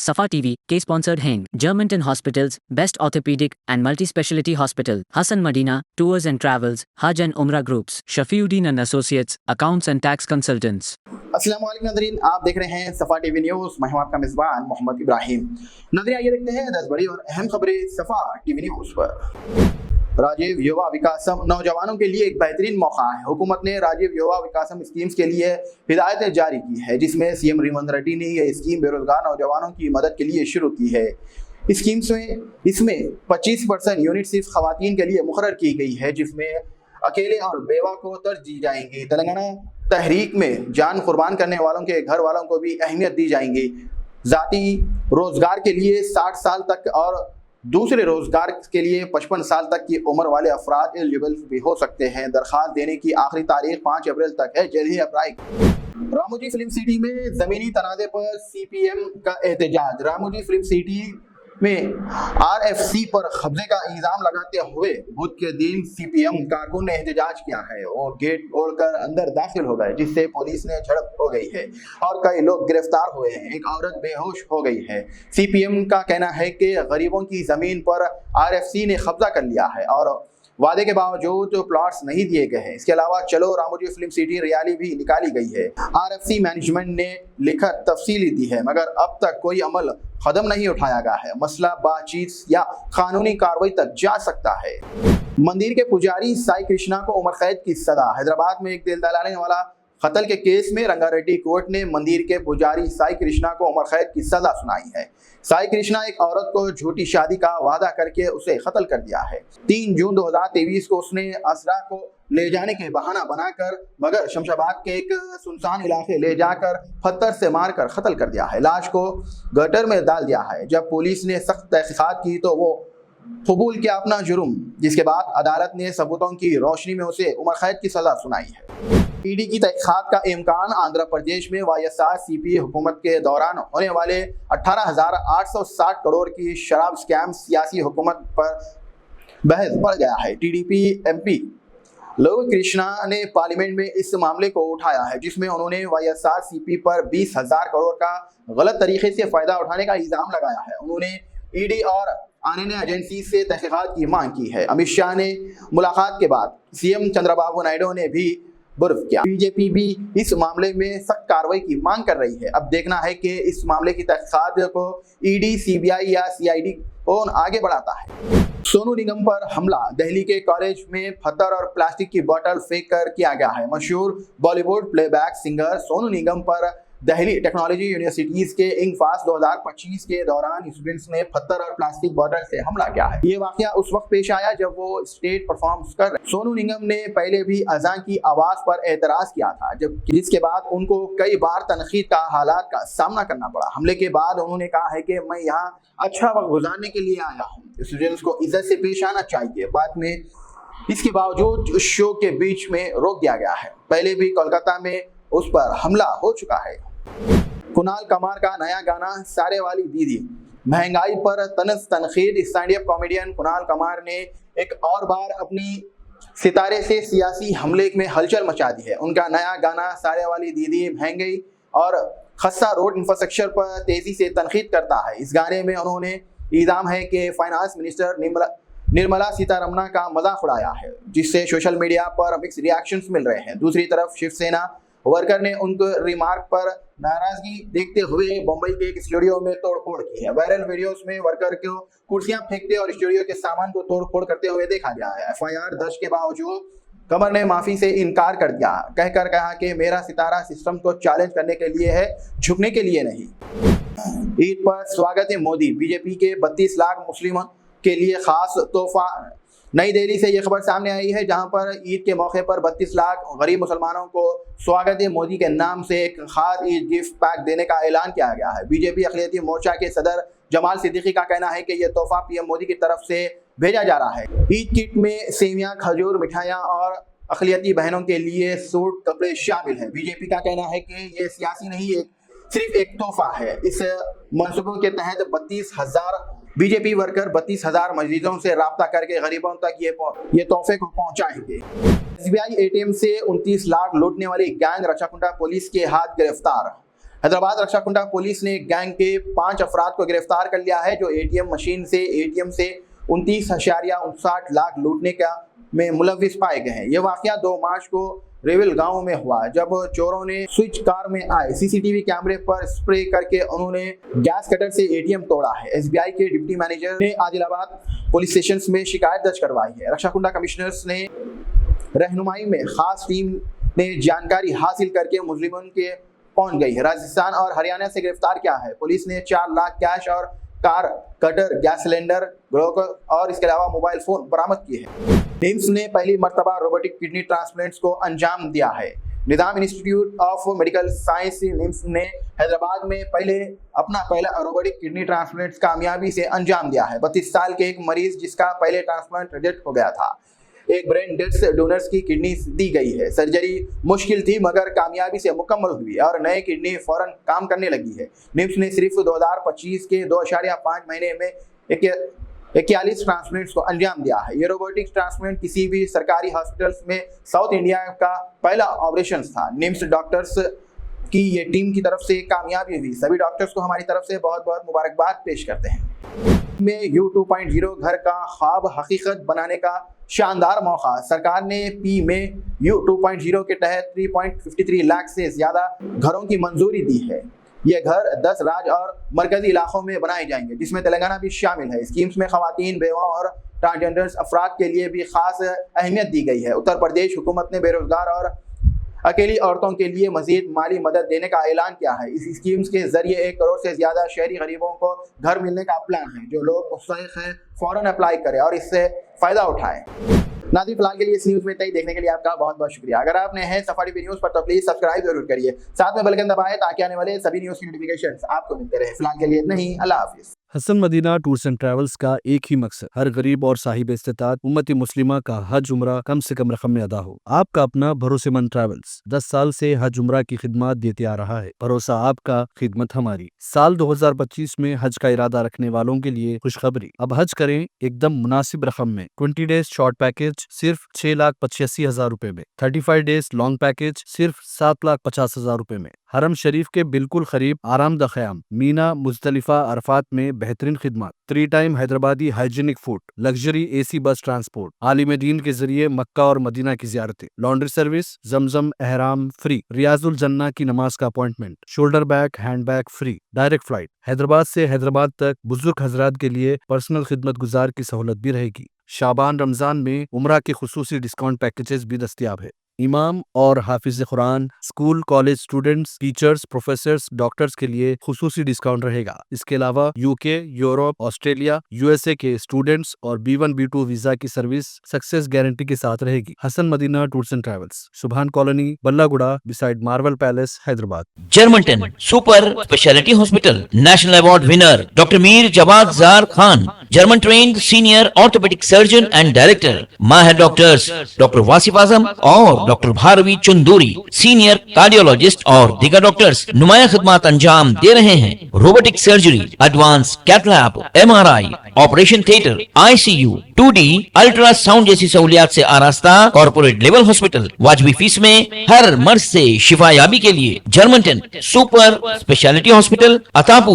Safa TV, K-sponsored Heng, Germantown Hospitals, Best Orthopedic and Multi-Speciality Hospital, Hassan Madina, Tours and Travels, Hajj and Umrah Groups, Shafiuddin and Associates, Accounts and Tax Consultants. अस्सलाम वालेकुम नाज़रीन, आप देख रहे हैं सफ़ा TV news. मैं हूं आपका मेज़बान मोहम्मद इब्राहिम। नाज़रीन, आइए देखते हैं 10 बड़ी और अहम खबरें सफ़ा टीवी न्यूज़ पर। राजीव युवा विकासम नौजवानों के लिए एक बेहतरीन मौका है। हुकूमत ने राजीव युवा विकासम स्कीम्स के लिए हिदायतें जारी की है, जिसमें सीएम रेवंत रेड्डी ने यह स्कीम बेरोजगार नौजवानों की मदद के लिए शुरू की है। इसमें 25% यूनिट सिर्फ खवातीन के लिए मुकर्रर की गई है, जिसमें अकेले और बेवा को तरजीह दी जाएंगी। तेलंगाना तहरीक में जान कुर्बान करने वालों के घर वालों को भी अहमियत दी जाएंगी। जाती रोजगार के लिए 60 साल तक और दूसरे रोजगार के लिए 55 साल तक की उम्र वाले अफराद एलिजिबल भी हो सकते हैं। दरखास्त देने की आखिरी तारीख 5 अप्रैल तक है। जल्द ही अप्लाई। रामोजी फिल्म सिटी में जमीनी तनाज़े पर सीपीएम का एहतजाज। रामोजी फिल्म सिटी में आरएफसी पर कब्जे का इल्जाम लगाते हुए बुध के दिन सीपीएम कारकुन ने एहतजाज किया है। वो गेट तोड़कर अंदर दाखिल हो गए, जिससे पुलिस ने झड़प हो गई है और कई लोग गिरफ्तार हुए हैं। एक औरत बेहोश हो गई है। सीपीएम का कहना है कि गरीबों की जमीन पर आरएफसी ने कब्जा कर लिया है और वादे के बावजूद जो प्लॉट्स नहीं दिए गए हैं। इसके अलावा चलो रामोजी फिल्म सिटी रैली भी निकाली गई है। आरएफसी मैनेजमेंट ने लिखत तफसीली दी है, मगर अब तक कोई अमल कदम नहीं उठाया गया है। मसला बातचीत या कानूनी कार्रवाई तक जा सकता है। मंदिर के पुजारी साई कृष्णा को उम्र कैद की सजा। हैदराबाद में एक दिल दहलाने वाला कत्ल के केस में रंगारेड्डी कोर्ट ने मंदिर के पुजारी साई कृष्णा को उम्र कैद की सजा सुनाई है। साई कृष्णा एक औरत को झूठी शादी का वादा करके उसे कत्ल कर दिया है। 3 जून 2023 को उसने असरा को ले जाने के बहाना बनाकर मगर शमशाबाद के एक सुनसान इलाके ले जाकर पत्थर से मारकर कत्ल कर दिया है। लाश को गटर में डाल दिया है। जब पुलिस ने सख्त तहकीकात की तो वो कबूल किया अपना जुर्म, जिसके बाद अदालत ने सबूतों की रोशनी में उसे उम्र कैद की सजा सुनाई है। ईडी की तहकीकात का इम्कान। आंध्र प्रदेश में वाईएसआरसीपी हुकूमत के दौरान होने वाले 18,860 करोड़ की शराब स्कैम सियासी हुकूमत पर बहस बढ़ गया है। टीडीपी एमपी लोव कृष्णा ने पार्लियामेंट में इस मामले को उठाया है, जिसमें उन्होंने वाईएसआरसीपी पर 20,000 करोड़ का गलत तरीके से फायदा उठाने का इल्जाम लगाया है। उन्होंने ईडी और अन्य एजेंसी से तहकीकात की मांग की है। अमित शाह ने मुलाकात के बाद सीएम चंद्रबाबू नायडू ने भी बुर्फ किया। बीजेपी भी इस मामले में सख्त कार्रवाई की मांग कर रही है। अब देखना है कि इस मामले की तहकीकात को ईडी, सीबीआई या सीआईडी कौन आगे बढ़ाता है। सोनू निगम पर हमला। दिल्ली के कॉलेज में पत्थर और प्लास्टिक की बोतल फेंक कर किया गया है। मशहूर बॉलीवुड प्लेबैक सिंगर सोनू निगम पर दिल्ली टेक्नोलॉजी यूनिवर्सिटीज के इंगफास 2025 के दौरान स्टूडेंट्स ने पत्थर और प्लास्टिक बोतल से हमला किया है। ये वाकया उस वक्त पेश आया जब वो स्टेज परफॉर्म कर रहे। सोनू निगम ने पहले भी अजान की आवाज पर एतराज किया था, जिसके बाद उनको कई बार तनकीद का हालात का सामना करना पड़ा। हमले के बाद उन्होंने कहा है कि मैं यहाँ अच्छा वक्त गुजारने के लिए आया हूँ, स्टूडेंट्स को इज्जत से पेश आना चाहिए। बाद में इसके बावजूद शो के बीच में रोक दिया गया है। पहले भी कोलकाता में उस पर हमला हो चुका है। कुणाल कमार का नया गाना सारे वाली दीदी। महंगाई पर तनकीद। Stand up comedian Kunal Kumar ने एक और बार अपनी सितारे से सियासी हमले में हलचल मचा दी है। उनका नया गाना सारे वाली दीदी महंगाई और खस्ता रोड इंफ्रास्ट्रक्चर पर तेजी से तनकीद करता है। इस गाने में उन्होंने इल्जाम है कि फाइनेंस मिनिस्टर निर्मला सीतारमण का मजाक उड़ाया है, जिससे सोशल मीडिया पर मिक्स रिएक्शंस मिल रहे हैं। दूसरी तरफ शिवसेना वर्कर ने उनके रिमार्क पर नाराजगी देखते हुए मुंबई के एक स्टूडियो में तोड़फोड़ की है। वायरल वीडियोस में वर्कर को कुर्सियां फेंकते और स्टूडियो के सामान को तोड़फोड़ करते हुए देखा गया है। एफआईआर दर्ज के बावजूद कमर ने माफी से इनकार कर दिया, कहकर कहा कि मेरा सितारा सिस्टम को चैलेंज करने के लिए है, झुकने के लिए नहीं। ईद पर स्वागत है मोदी। बीजेपी के 32 लाख मुस्लिमों के लिए खास तोहफा। नई दिल्ली से यह खबर सामने आई है, जहां पर ईद के मौके पर 32 लाख गरीब मुसलमानों को स्वागत है मोदी के नाम से एक खास ईद गिफ्ट पैक देने का ऐलान किया गया है। बीजेपी अखिलती मोर्चा के सदर जमाल सिद्दीकी का कहना है कि यह तोहफा पीएम मोदी की तरफ से भेजा जा रहा है। ईद किट में सेवियां, खजूर, मिठाइयां और अखिलती बहनों के लिए सूट, कपड़े शामिल हैं। बीजेपी का कहना है कि यह सियासी नहीं, सिर्फ एक तोहफा है। इस मंसूबों के तहत 32,000 बीजेपी वर्कर 32,000 मस्जिदों से राब्ता करके गरीबों तक ये तोहफे को पहुंचाएंगे। एसबीआई एटीएम से 29 लाख लूटने वाली गैंग रचाकुंडा पुलिस के हाथ गिरफ्तार। हैदराबाद रक्षाकुंडा पुलिस ने गैंग के 5 अफराद को गिरफ्तार कर लिया है जो एटीएम मशीन से 29.59 लाख लूटने का में मुलविस पाए गए हैं। यह वाकया 2 मार्च को रेविल गांव में हुआ जब चोरों ने स्विच कार में आए सीसीटीवी कैमरे पर स्प्रे करके उन्होंने गैस कटर से एटीएम तोड़ा है। एसबीआई के डिप्टी मैनेजर ने आदिलाबाद पुलिस स्टेशन में शिकायत दर्ज करवाई है। रक्षाकुंडा कमिश्नर्स ने रहनुमाई में खास टीम ने जानकारी हासिल करके मुजरिमों के पहुंच गई है। राजस्थान और हरियाणा से गिरफ्तार किया है। पुलिस ने 4 लाख कैश और कार, कटर, गैस सिलेंडर और इसके अलावा मोबाइल फोन बरामद किए हैं। निम्स ने पहली मर्तबा रोबोटिक किडनी ट्रांसप्लांट्स को अंजाम दिया है। Nizam institute of medical science NIMS ने हैदराबाद में अपना पहला रोबोटिक किडनी ट्रांसप्लांट कामयाबी से अंजाम दिया है। 32 साल के एक मरीज जिसका पहले ट्रांसप्लांट रिजेक्ट हो गया था, एक ब्रेन डेड डोनर्स की किडनी दी गई है। सर्जरी मुश्किल थी मगर कामयाबी से मुकम्मल हुई और नई किडनी फौरन काम करने लगी है। निम्स ने सिर्फ 2025 के 2.5 महीने में 41 ट्रांसप्लांट्स को अंजाम दिया है। ये रोबोटिक ट्रांसप्लांट किसी भी सरकारी हॉस्पिटल्स में साउथ इंडिया का पहला ऑपरेशन था। निम्स डॉक्टर्स की ये टीम की तरफ से कामयाबी हुई। सभी डॉक्टर्स को हमारी तरफ से बहुत बहुत मुबारकबाद पेश करते हैं। में यू 2.0 घर का ख्वाब हकीकत बनाने का शानदार मौका। सरकार ने पी में यू 2.0 के तहत 3.53 लाख से ज्यादा घरों की मंजूरी दी है। ये घर 10 राज्य और मरकजी इलाकों में बनाए जाएंगे जिसमें तेलंगाना भी शामिल है। स्कीम्स में खवातीन, बेवा और ट्रांसजेंडर्स अफराद के लिए भी खास अहमियत दी गई है। उत्तर प्रदेश हुकूमत ने बेरोजगार और अकेली औरतों के लिए मजीद माली मदद देने का ऐलान किया है। इस स्कीम्स के जरिए 1 करोड़ से ज्यादा शहरी गरीबों को घर मिलने का प्लान है। जो लोग मुस्तहिक हैं फौरन अप्लाई करें और इससे फायदा उठाएं। नाज़रीन, फिलहाल के लिए इस न्यूज़ में इतना ही। देखने के लिए आपका बहुत बहुत शुक्रिया। अगर आप नए हैं सफा टीवी न्यूज़ पर तो प्लीज सब्सक्राइब जरूर करिए, साथ में बेल आइकन दबाएं ताकि आने वाले सभी न्यूज़ की नोटिफिकेशंस आपको मिलते रहे। फिलहाल के लिए इतना ही। अल्लाह हाफिज। Hasan Madina tours and travels का एक ही मकसद, हर गरीब और साहिब इस्तिताअत उम्मती मुस्लिमा का हज उम्रा कम से कम रकम में अदा हो। आपका अपना भरोसेमंद ट्रैवल्स 10 साल से हज उम्रा की खिदमत देते आ रहा है। भरोसा आपका, खिदमत हमारी। साल 2025 में हज का इरादा रखने वालों के लिए खुशखबरी। अब हज करें एकदम मुनासिब रकम में। 20 डेज शॉर्ट पैकेज सिर्फ 6,85,000 रुपए में। 35 डेज लॉन्ग पैकेज सिर्फ 7,50,000 रुपए में। हरम शरीफ के बिल्कुल करीब आरामदा ख़याम, मीना, मुज़दलिफा, अरफात में बेहतरीन खिदमत। 3 time Hyderabadi hygienic food, luxury AC bus transport, आलिम दीन के जरिए मक्का और मदीना की ज़ियारतें, लॉन्ड्री सर्विस, जमजम एहराम फ्री, रियाजुल जन्ना की नमाज का appointment, shoulder bag, hand bag free, direct flight. Hyderabad से हैदराबाद तक बुजुर्ग हजरात के लिए पर्सनल खिदमत गुजार की सहूलत भी रहेगी। शाबान रमजान में उम्रा के खुसूसी डिस्काउंट पैकेजेस भी दस्तियाब है। इमाम और हाफिज कुरान, school college students, teachers, professors, doctors के लिए खुसूसी डिस्काउंट रहेगा। इसके अलावा यूके, यूरोप, ऑस्ट्रेलिया, यूएसए के स्टूडेंट्स और B1 B2 वीजा की सर्विस सक्सेस गारंटी के साथ रहेगी। Hasan Madina tours and travels, Subhan colony, Ballaguda, beside Marvel Palace, Hyderabad. Germanten super speciality hospital, national award winner doctor Mir Jawad Jar Khan, German trained senior orthopaedic surgeon and director. माहिर doctors doctor Wasif Azam और doctor Bharavi Chanduri, senior cardiologist और दीगर doctors नुमाया खिदमत अंजाम दे रहे हैं। Robotic surgery, advance cath lab, MRI, operation theatre, ICU, 2D ultrasound जैसी सहूलियात से आरास्ता कॉर्पोरेट लेवल हॉस्पिटल। वाजबी फीस में हर मर्ज से शिफायाबी के लिए Germanten super speciality hospital, Attapur,